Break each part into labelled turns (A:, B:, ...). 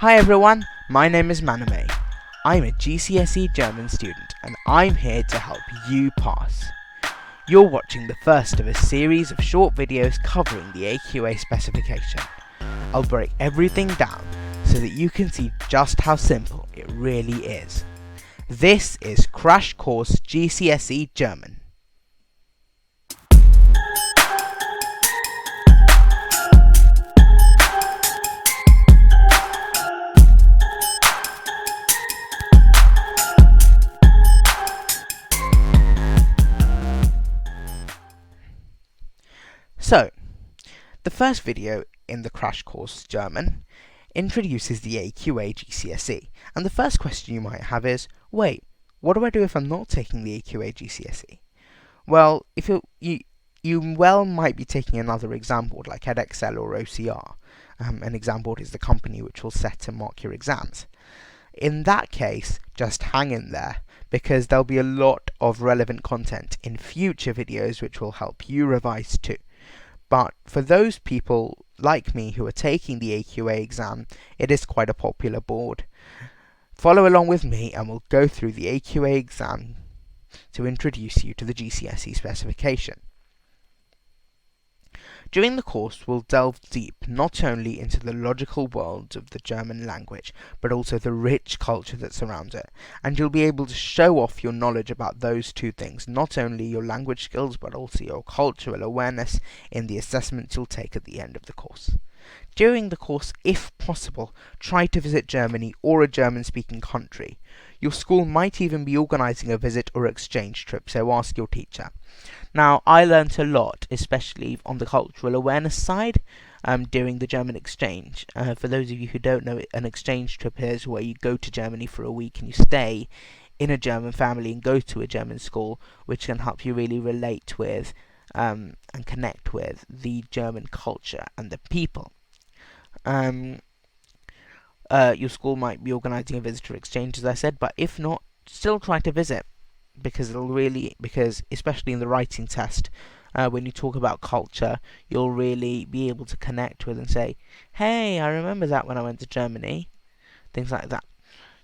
A: Hi everyone, my name is Manomay. I'm a GCSE German student and I'm here to help you pass. You're watching the first of a series of short videos covering the AQA specification. I'll break everything down so that you can see just how simple it really is. This is Crash Course GCSE German. So, the first video in the Crash Course German introduces the AQA GCSE, and the first question you might have is, wait, what do I do if I'm not taking the AQA GCSE? Well, if you might be taking another exam board like Edexcel or OCR. An exam board is the company which will set and mark your exams. In that case, just hang in there, because there'll be a lot of relevant content in future videos which will help you revise too. But for those people like me who are taking the AQA exam, it is quite a popular board. Follow along with me and we'll go through the AQA exam to introduce you to the GCSE specification. During the course, we'll delve deep not only into the logical world of the German language, but also the rich culture that surrounds it, and you'll be able to show off your knowledge about those two things, not only your language skills, but also your cultural awareness in the assessments you'll take at the end of the course. During the course, if possible, try to visit Germany or a German-speaking country. Your school might even be organising a visit or exchange trip, so ask your teacher. Now, I learnt a lot, especially on the cultural awareness side, during the German exchange. For those of you who don't know, an exchange trip is where you go to Germany for a week and you stay in a German family and go to a German school, which can help you really relate with and connect with the German culture and the people. Your school might be organising a visitor exchange, as I said, but if not, still try to visit, because especially in the writing test, when you talk about culture, you'll really be able to connect with and say, hey, I remember that when I went to Germany, things like that.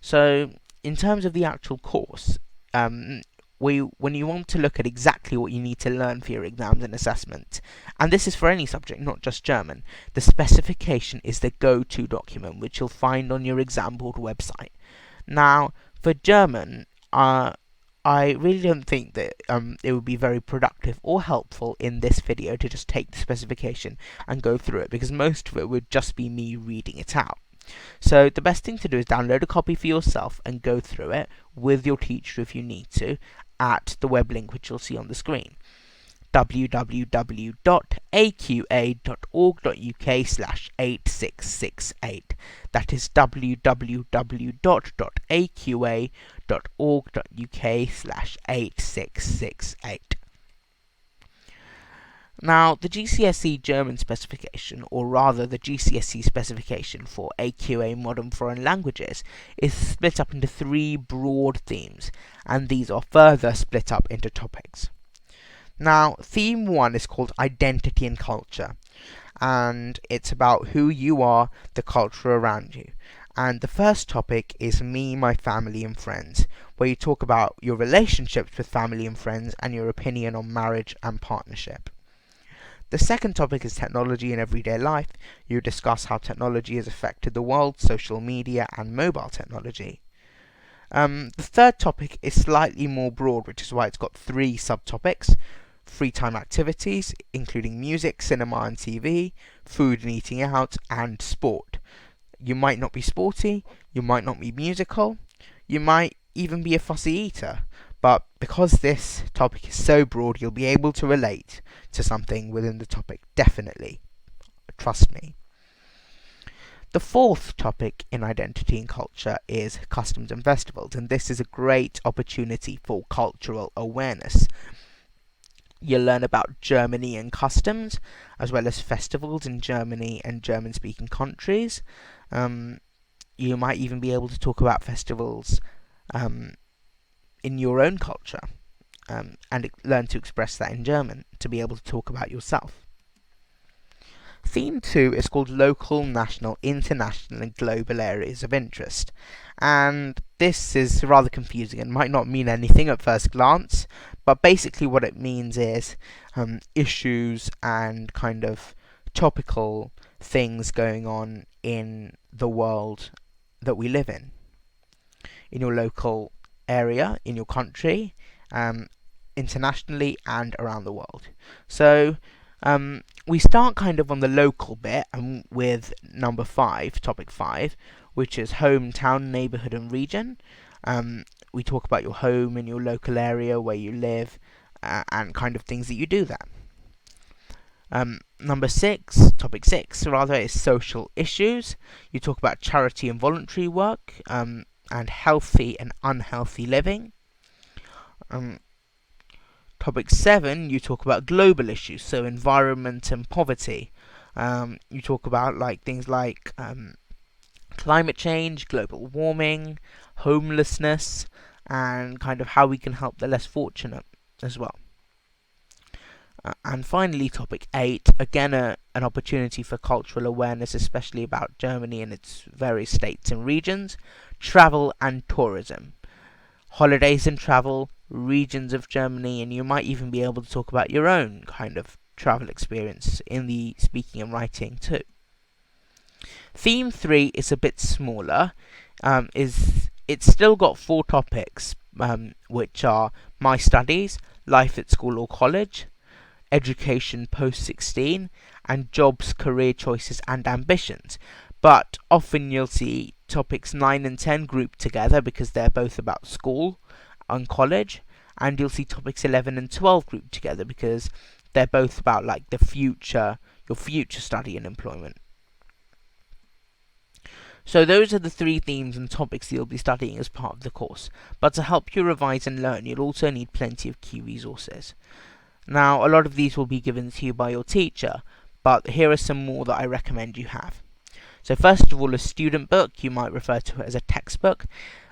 A: So, in terms of the actual course, when you want to look at exactly what you need to learn for your exams and assessment, and this is for any subject, not just German, the specification is the go-to document which you'll find on your exam board website. Now, for German, I really don't think that it would be very productive or helpful in this video to just take the specification and go through it, because most of it would just be me reading it out. So the best thing to do is download a copy for yourself and go through it with your teacher if you need to, at the web link which you'll see on the screen, www.aqa.org.uk/8668. That is www.aqa.org.uk/8668. Now, the GCSE German specification, or rather the GCSE specification for AQA Modern Foreign Languages, is split up into three broad themes, and these are further split up into topics. Now, theme 1 is called Identity and Culture, and it's about who you are, the culture around you. And the first topic is me, my family and friends, where you talk about your relationships with family and friends and your opinion on marriage and partnership. The second topic is technology in everyday life. You discuss how technology has affected the world, social media and mobile technology. The third topic is slightly more broad, which is why it's got three subtopics: free time activities, including music, cinema and TV, food and eating out, and sport. You might not be sporty, you might not be musical, you might even be a fussy eater, but because this topic is so broad, you'll be able to relate to something within the topic, definitely. Trust me. The fourth topic in identity and culture is customs and festivals, and this is a great opportunity for cultural awareness. You'll learn about Germany and customs, as well as festivals in Germany and German-speaking countries. You might even be able to talk about festivals in your own culture, and learn to express that in German, to be able to talk about yourself. Theme 2 is called Local, National, International and Global Areas of Interest. And this is rather confusing and might not mean anything at first glance, but basically what it means is issues and kind of topical things going on in the world that we live in your local area, in your country, internationally, and around the world. So we start kind of on the local bit with number 5, topic 5, which is hometown, neighbourhood, and region. We talk about your home and your local area where you live and kind of things that you do there. Number 6, topic 6 rather, is social issues. You talk about charity and voluntary work, and healthy and unhealthy living. Topic 7, you talk about global issues, so environment and poverty. You talk about things like climate change, global warming, homelessness, and kind of how we can help the less fortunate as well. And finally, topic 8, again an opportunity for cultural awareness, especially about Germany and its various states and regions, travel and tourism, holidays and travel, regions of Germany, and you might even be able to talk about your own kind of travel experience in the speaking and writing too. Theme 3 is a bit smaller. It's still got 4 topics, which are my studies, life at school or college, education post-16, and jobs, career choices and ambitions. But often you'll see topics 9 and 10 grouped together because they're both about school and college, and you'll see topics 11 and 12 grouped together because they're both about the future, your future study and employment. So those are the 3 themes and topics you'll be studying as part of the course. But to help you revise and learn, you'll also need plenty of key resources. Now, a lot of these will be given to you by your teacher, but here are some more that I recommend you have. So first of all, a student book, you might refer to it as a textbook.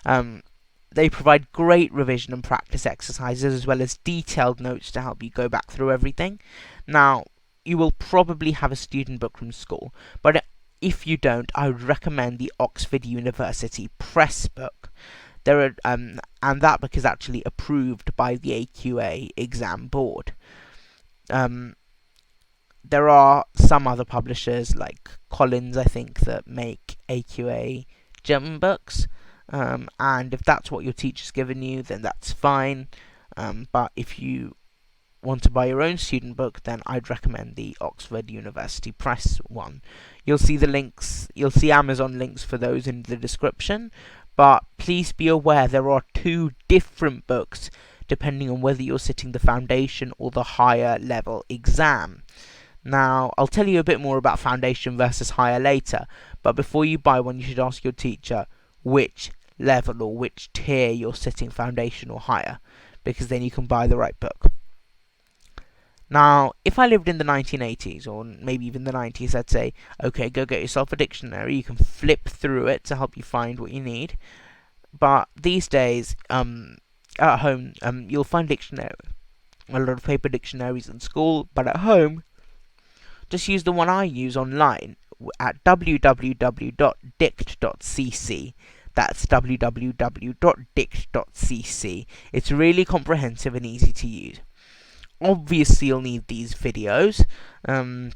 A: They provide great revision and practice exercises as well as detailed notes to help you go back through everything. Now, you will probably have a student book from school, but if you don't, I would recommend the Oxford University Press book. There are, and that book is actually approved by the AQA exam board. There are some other publishers like Collins, I think, that make AQA German books, and if that's what your teacher's given you, then that's fine. But if you want to buy your own student book, then I'd recommend the Oxford University Press one. You'll see the links, you'll see Amazon links for those in the description, but please be aware there are 2 different books depending on whether you're sitting the foundation or the higher level exam. Now, I'll tell you a bit more about foundation versus higher later, but before you buy one, you should ask your teacher which level or which tier you're sitting, foundation or higher, because then you can buy the right book. Now, if I lived in the 1980s, or maybe even the 90s, I'd say, okay, go get yourself a dictionary. You can flip through it to help you find what you need. But these days, at home, you'll find a lot of paper dictionaries in school, but at home, just use the one I use online at www.dict.cc. That's www.dict.cc. It's really comprehensive and easy to use. Obviously, you'll need these videos, and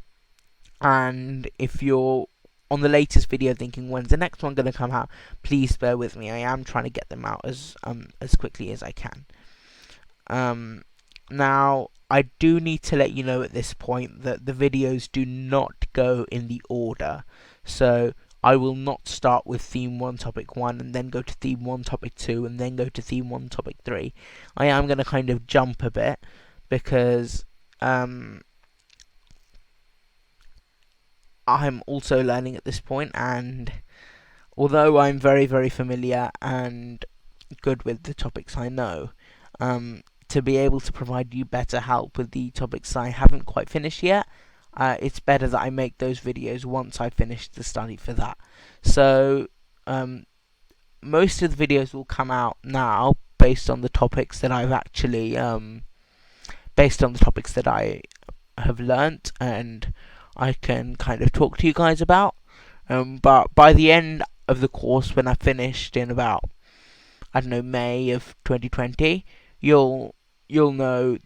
A: if you're on the latest video thinking, when's the next one going to come out, please bear with me. I am trying to get them out as quickly as I can. Now, I do need to let you know at this point that the videos do not go in the order. So I will not start with Theme 1, Topic 1, and then go to Theme 1, Topic 2, and then go to Theme 1, Topic 3. I am going to kind of jump a bit, because I'm also learning at this point, and although I'm very, very familiar and good with the topics I know, to be able to provide you better help with the topics I haven't quite finished yet, it's better that I make those videos once I've finished the study for that. So most of the videos will come out now based on the topics that I've actually based on the topics that I have learnt, and I can kind of talk to you guys about. But by the end of the course, when I finished in about, I don't know, May of 2020, you'll you'll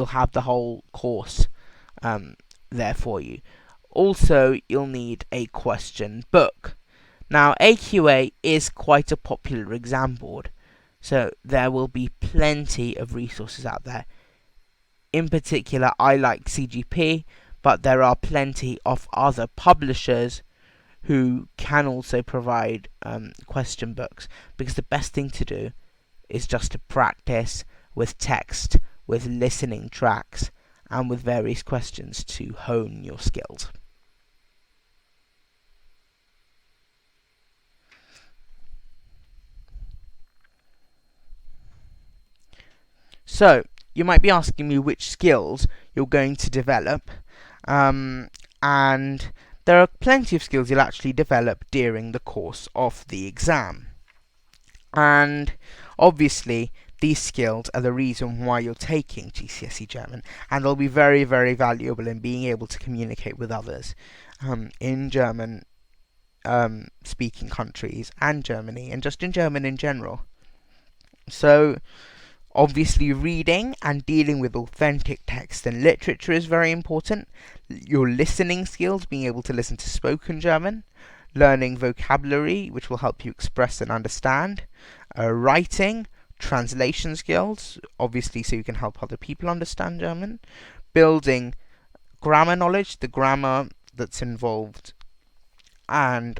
A: have the whole course there for you. Also, you'll need a question book. Now, AQA is quite a popular exam board, so there will be plenty of resources out there. In particular, I like CGP, but there are plenty of other publishers who can also provide question books, because the best thing to do is just to practice with text, with listening tracks, and with various questions to hone your skills. So, you might be asking me which skills you're going to develop, and there are plenty of skills you'll actually develop during the course of the exam. And obviously, these skills are the reason why you're taking GCSE German, and they'll be very, very valuable in being able to communicate with others in German speaking countries and Germany, and just in German in general. So, obviously, reading and dealing with authentic text and literature is very important. Your listening skills, being able to listen to spoken German, learning vocabulary, which will help you express and understand, writing, translation skills, obviously, so you can help other people understand German, building grammar knowledge, the grammar that's involved, and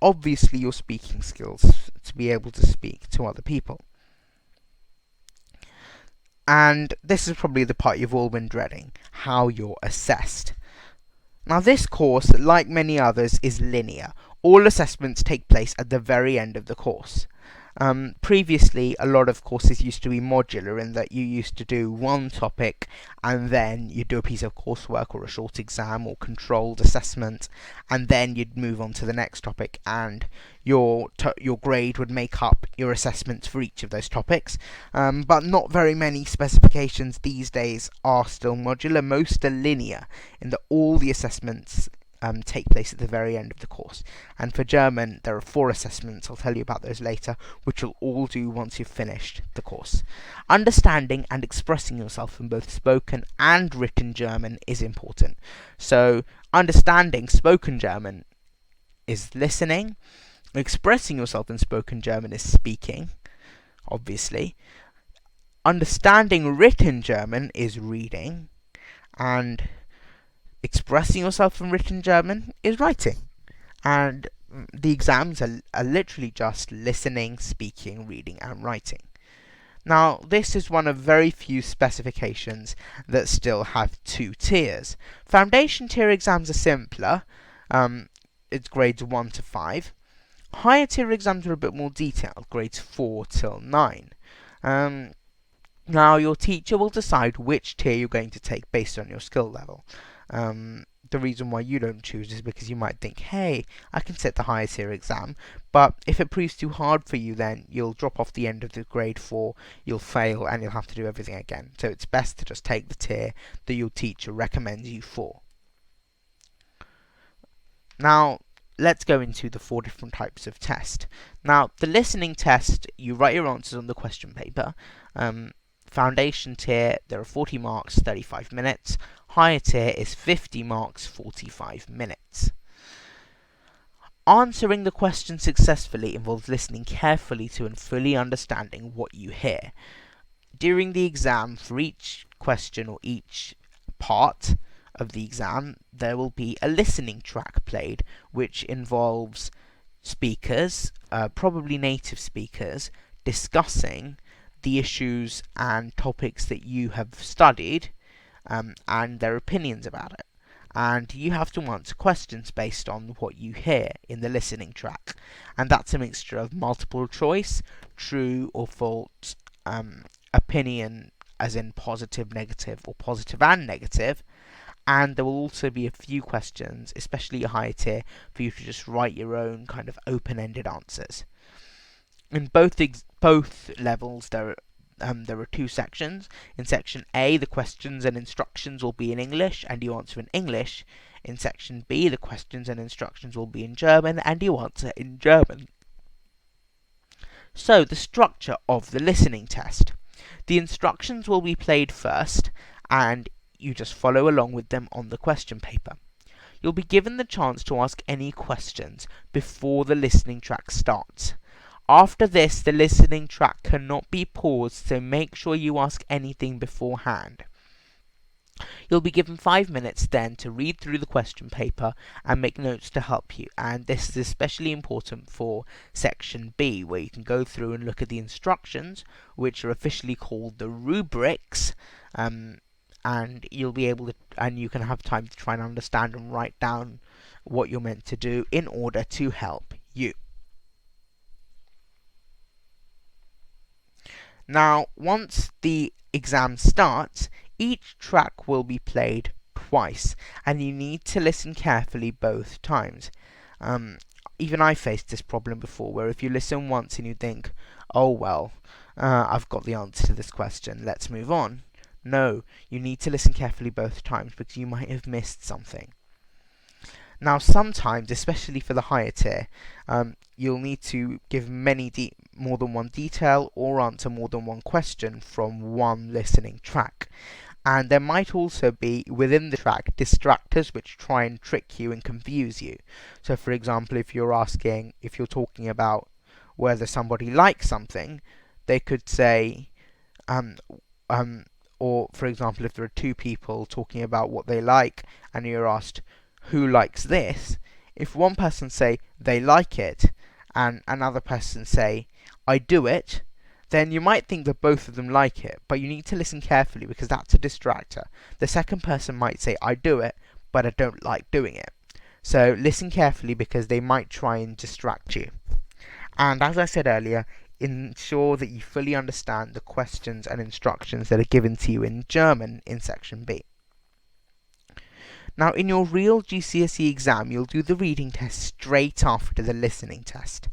A: obviously your speaking skills to be able to speak to other people. And this is probably the part you've all been dreading, how you're assessed. Now, this course, like many others, is linear. All assessments take place at the very end of the course. Previously, a lot of courses used to be modular in that you used to do one topic and then you'd do a piece of coursework or a short exam or controlled assessment, and then you'd move on to the next topic, and your grade would make up your assessments for each of those topics. But not very many specifications these days are still modular. Most are linear in that all the assessments take place at the very end of the course. And for German, there are 4 assessments, I'll tell you about those later, which you'll all do once you've finished the course. Understanding and expressing yourself in both spoken and written German is important. So, understanding spoken German is listening, expressing yourself in spoken German is speaking, obviously. Understanding written German is reading, and expressing yourself in written German is writing. And the exams are literally just listening, speaking, reading, and writing. Now, this is one of very few specifications that still have 2 tiers. Foundation tier exams are simpler. It's grades 1 to 5. Higher tier exams are a bit more detailed, grades 4 till 9. Now, your teacher will decide which tier you're going to take based on your skill level. The reason why you don't choose is because you might think, hey, I can sit the higher tier exam, but if it proves too hard for you, then you'll drop off the end of the grade 4, you'll fail, and you'll have to do everything again. So it's best to just take the tier that your teacher recommends you for. Now, let's go into the 4 different types of test. Now, the listening test, you write your answers on the question paper. Foundation tier, there are 40 marks, 35 minutes. Higher tier is 50 marks, 45 minutes. Answering the question successfully involves listening carefully to and fully understanding what you hear. During the exam, for each question or each part of the exam, there will be a listening track played, which involves speakers, probably native speakers, discussing the issues and topics that you have studied, and their opinions about it. And you have to answer questions based on what you hear in the listening track. And that's a mixture of multiple choice, true or false, opinion as in positive, negative, or positive and negative. And there will also be a few questions, especially a higher tier, for you to just write your own kind of open-ended answers. In both levels, there there are two sections. In section A, the questions and instructions will be in English, and you answer in English. In section B, the questions and instructions will be in German, and you answer in German. So, the structure of the listening test. The instructions will be played first, and you just follow along with them on the question paper. You'll be given the chance to ask any questions before the listening track starts. After this, the listening track cannot be paused, so make sure you ask anything beforehand. You'll be given 5 minutes then to read through the question paper and make notes to help you, and this is especially important for section B, where you can go through and look at the instructions, which are officially called the rubrics, and you'll be able to, and you can have time to try and understand and write down what you're meant to do in order to help you. Now, once the exam starts, each track will be played twice, and you need to listen carefully both times. Even I faced this problem before, where if you listen once and you think, oh well, I've got the answer to this question, let's move on. No, you need to listen carefully both times because you might have missed something. Now, sometimes, especially for the higher tier, you'll need to give more than one detail or answer more than one question from one listening track. And there might also be, within the track, distractors which try and trick you and confuse you. So, for example, if you're talking about whether somebody likes something, they could say, or for example, if there are two people talking about what they like, and you're asked, who likes this? If one person say, they like it, and another person say, I do it, then you might think that both of them like it, but you need to listen carefully because that's a distractor. The second person might say, I do it, but I don't like doing it. So listen carefully because they might try and distract you. And as I said earlier, ensure that you fully understand the questions and instructions that are given to you in German in section B. Now, in your real GCSE exam, you'll do the reading test straight after the listening test.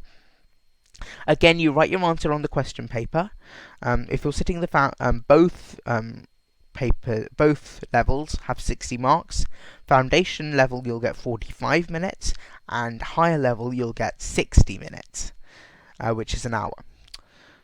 A: Again, you write your answer on the question paper. If you're sitting both levels have 60 marks. Foundation level you'll get 45 minutes, and higher level you'll get 60 minutes, which is an hour.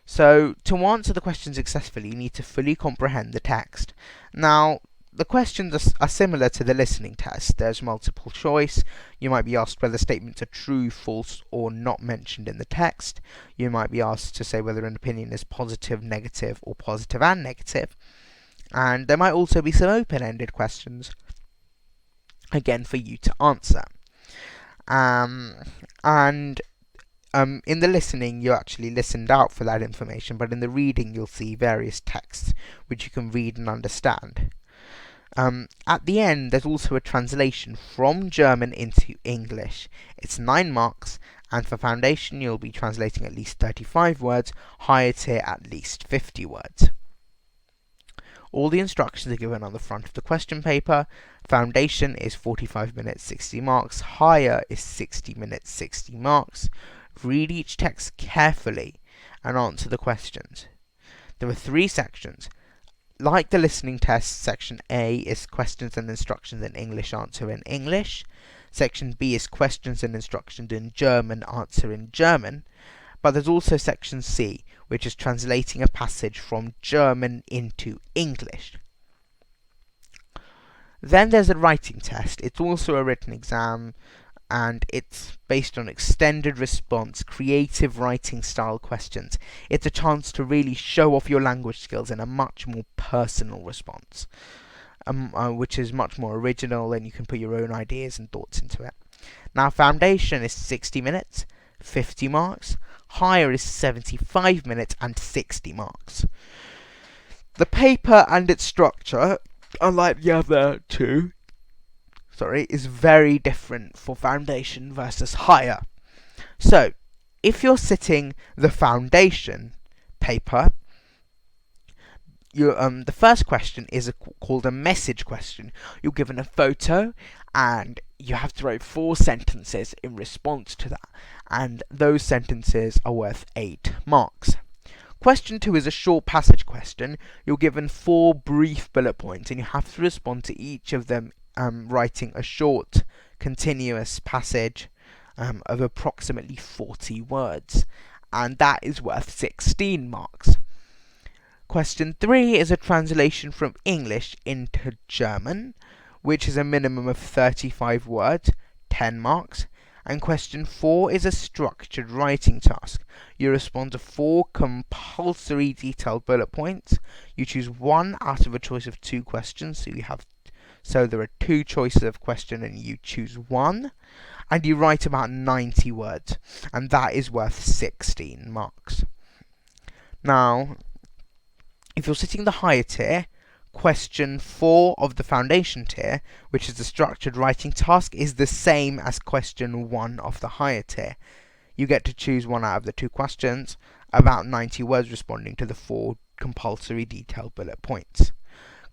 A: So, to answer the questions successfully, you need to fully comprehend the text. Now, the questions are similar to the listening test. There's multiple choice. You might be asked whether statements are true, false, or not mentioned in the text. You might be asked to say whether an opinion is positive, negative, or positive and negative. And there might also be some open-ended questions, again, for you to answer. In the listening, you actually listened out for that information, but in the reading, you'll see various texts which you can read and understand. At the end, there's also a translation from German into English. It's 9 marks, and for foundation, you'll be translating at least 35 words, higher tier at least 50 words. All the instructions are given on the front of the question paper. Foundation is 45 minutes, 60 marks. Higher is 60 minutes, 60 marks. Read each text carefully and answer the questions. There are 3 sections. Like the listening test, section A is questions and instructions in English, answer in English. Section B is questions and instructions in German, answer in German. But there's also section C, which is translating a passage from German into English. Then there's a writing test. It's also a written exam, and it's based on extended response, creative writing style questions. It's a chance to really show off your language skills in a much more personal response, which is much more original, and you can put your own ideas and thoughts into it. Now, foundation is 60 minutes, 50 marks. Higher is 75 minutes and 60 marks. The paper and its structure, unlike the other two, is very different for foundation versus higher. So, if you're sitting the foundation paper, the first question is called a message question. You're given a photo, and you have to write 4 sentences in response to that, and those sentences are worth 8 marks. Question 2 is a short passage question. You're given 4 brief bullet points and you have to respond to each of them writing a short, continuous passage of approximately 40 words. And that is worth 16 marks. Question 3 is a translation from English into German, which is a minimum of 35 words, 10 marks. And question 4 is a structured writing task. You respond to 4 compulsory detailed bullet points. You choose one out of a choice of 2 questions, so there are 2 choices of question and you choose one, and you write about 90 words, and that is worth 16 marks. Now, if you're sitting the higher tier, question 4 of the foundation tier, which is the structured writing task, is the same as question 1 of the higher tier. You get to choose one out of the 2 questions, about 90 words responding to the 4 compulsory detailed bullet points.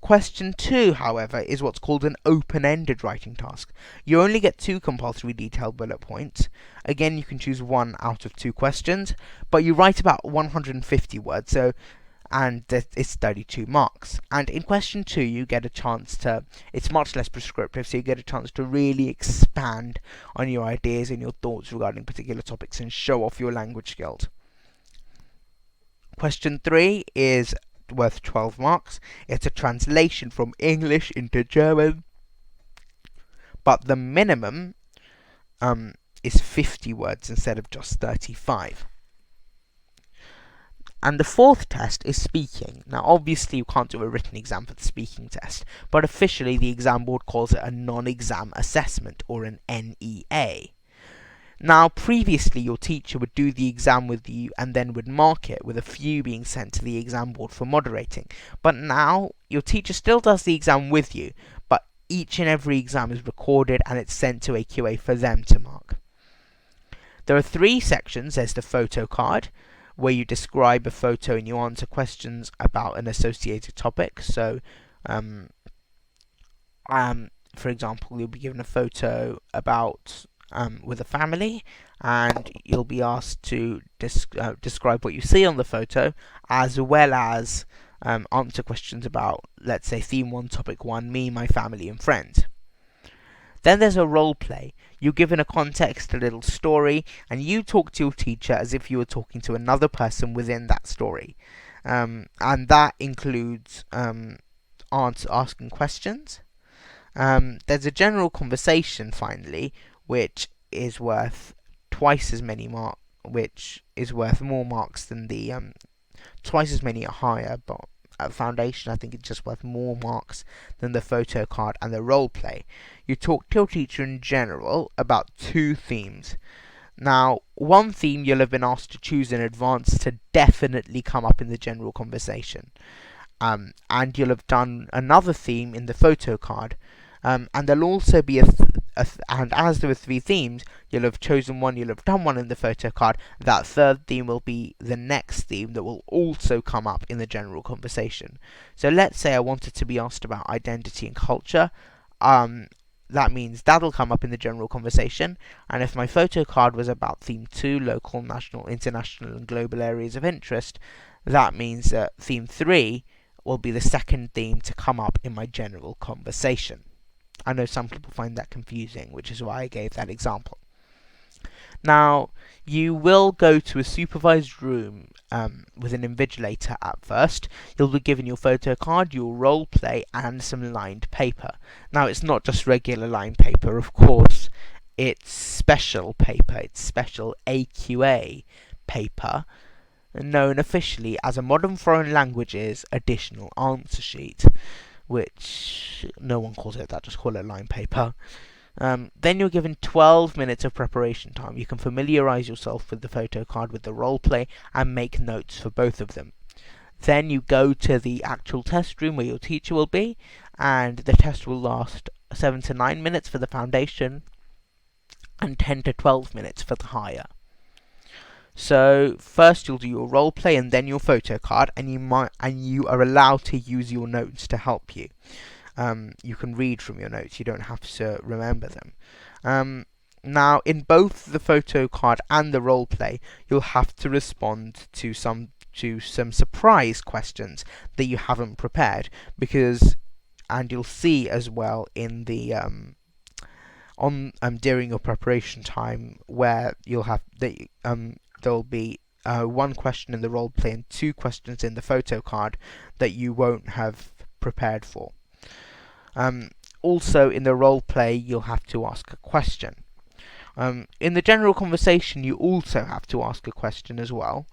A: Question 2, however, is what's called an open-ended writing task. You only get 2 compulsory detailed bullet points. Again, you can choose one out of 2 questions, but you write about 150 words, and it's 32 marks. And in question 2, you get a chance to, it's much less prescriptive, so you get a chance to really expand on your ideas and your thoughts regarding particular topics and show off your language skills. Question 3 is worth 12 marks. It's a translation from English into German, but the minimum is 50 words instead of just 35. And the 4th test is speaking. Now, obviously, you can't do a written exam for the speaking test, but officially the exam board calls it a non-exam assessment, or an NEA. Now, previously, your teacher would do the exam with you and then would mark it, with a few being sent to the exam board for moderating. But now, your teacher still does the exam with you, but each and every exam is recorded and it's sent to AQA for them to mark. There are 3 sections. There's the photo card, where you describe a photo and you answer questions about an associated topic. So, for example, you'll be given a photo about with a family, and you'll be asked to describe what you see on the photo, as well as answer questions about, let's say, theme 1, topic 1, me, my family, and friends. Then there's a role play. You're given a context, a little story, and you talk to your teacher as if you were talking to another person within that story. And that includes asking questions. There's a general conversation, finally, which is worth twice as many marks, which is worth more marks than the twice as many are higher, but at foundation I think it's just worth more marks than the photo card and the role play. You talk to your teacher in general about 2 themes. Now, one theme you'll have been asked to choose in advance to definitely come up in the general conversation, and you'll have done another theme in the photo card, and there'll also be and as there were 3 themes, you'll have chosen one, you'll have done one in the photo card. That 3rd theme will be the next theme that will also come up in the general conversation. So let's say I wanted to be asked about identity and culture. That means that'll come up in the general conversation. And if my photo card was about theme 2, local, national, international, and global areas of interest, that means that theme 3 will be the 2nd theme to come up in my general conversation. I know some people find that confusing, which is why I gave that example. Now, you will go to a supervised room with an invigilator at first. You'll be given your photo card, your role play, and some lined paper. Now, it's not just regular lined paper, of course. It's special paper. It's special AQA paper, known officially as a Modern Foreign Languages Additional Answer Sheet, which no one calls it that, just call it line paper. Then you're given 12 minutes of preparation time. You can familiarise yourself with the photo card, with the role play, and make notes for both of them. Then you go to the actual test room where your teacher will be, and the test will last 7 to 9 minutes for the foundation, and 10 to 12 minutes for the higher. So first you'll do your role play and then your photo card, and you are allowed to use your notes to help you. You can read from your notes, you don't have to remember them. Now, in both the photo card and the role play, you'll have to respond to some to some surprise questions that you haven't prepared, because, and you'll see as well in the during your preparation time, where you'll have there'll be one question in the role play and 2 questions in the photo card that you won't have prepared for. Also, in the role play, you'll have to ask a question. In the general conversation, you also have to ask a question as well.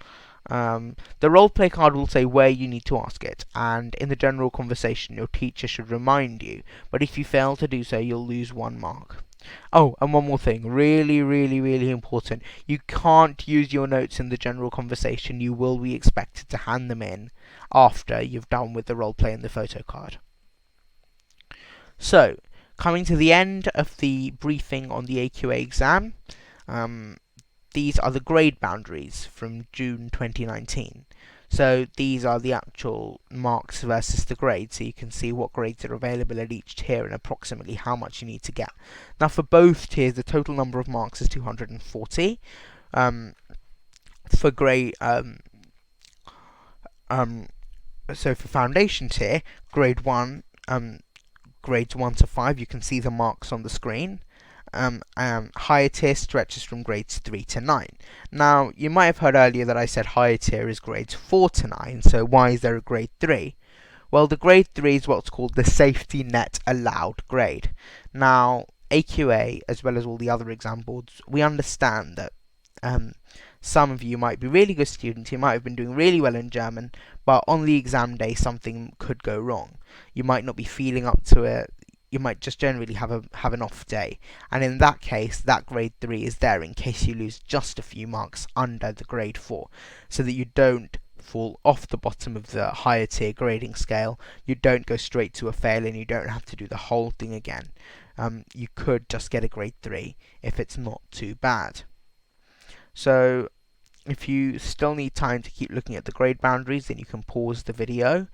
A: The role play card will say where you need to ask it, and in the general conversation, your teacher should remind you, but if you fail to do so, you'll lose 1 mark. Oh, and one more thing, really important. You can't use your notes in the general conversation. You will be expected to hand them in after you've done with the role play and the photo card. So, coming to the end of the briefing on the AQA exam, these are the grade boundaries from June 2019. So these are the actual marks versus the grades, so you can see what grades are available at each tier and approximately how much you need to get. Now for both tiers, the total number of marks is 240. For grade, so for foundation tier, grade 1, grades 1 to 5, you can see the marks on the screen. Higher tier stretches from grades 3 to 9. Now, you might have heard earlier that I said higher tier is grades 4 to 9, so why is there a grade 3? Well, the grade 3 is what's called the safety net allowed grade. Now, AQA, as well as all the other exam boards, we understand that some of you might be really good students, you might have been doing really well in German, but on the exam day something could go wrong. You might not be feeling up to it, you might just generally have an off day, and in that case, that grade 3 is there in case you lose just a few marks under the grade 4, so that you don't fall off the bottom of the higher tier grading scale, you don't go straight to a fail, and you don't have to do the whole thing again. You could just get a grade 3 if it's not too bad. So if you still need time to keep looking at the grade boundaries, then you can pause the video.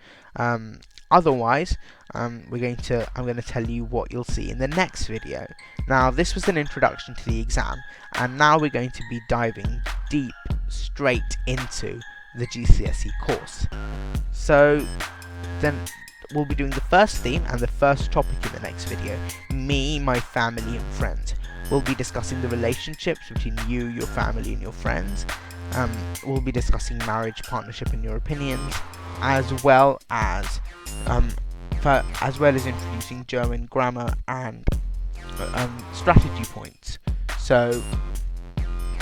A: Otherwise, I'm going to tell you what you'll see in the next video. Now, this was an introduction to the exam, and now we're going to be diving deep straight into the GCSE course. So then we'll be doing the first theme and the first topic in the next video, me, my family and friends. We'll be discussing the relationships between you, your family and your friends. We'll be discussing marriage, partnership and your opinions, as well as introducing German grammar and strategy points. So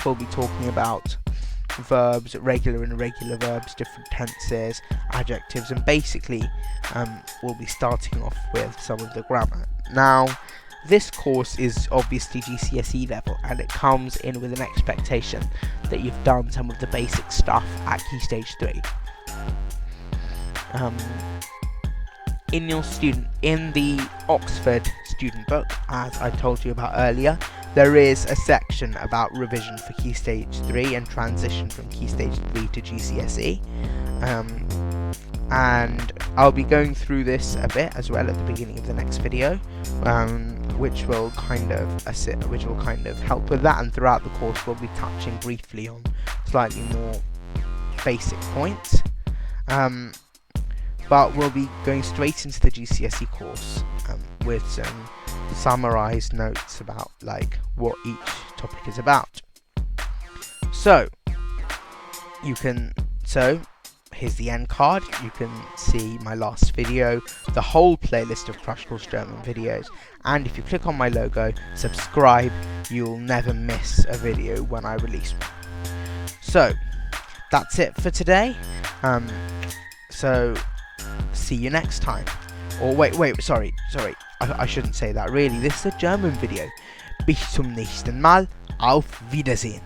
A: we'll be talking about verbs, regular and irregular verbs, different tenses, adjectives, and basically we'll be starting off with some of the grammar. Now, this course is obviously GCSE level, and it comes in with an expectation that you've done some of the basic stuff at Key Stage 3. In the Oxford student book, as I told you about earlier, there is a section about revision for Key Stage 3 and transition from Key Stage 3 to GCSE. And I'll be going through this a bit as well at the beginning of the next video, which will kind of help with that, and throughout the course we'll be touching briefly on slightly more basic points. But we'll be going straight into the GCSE course with some summarised notes about what each topic is about. So here's the end card. You can see my last video, the whole playlist of Crash Course German videos, and if you click on my logo, subscribe, you'll never miss a video when I release one. So that's it for today. So see you next time. Or wait, sorry, I shouldn't say that really. This is a German video. Bis zum nächsten Mal. Auf Wiedersehen.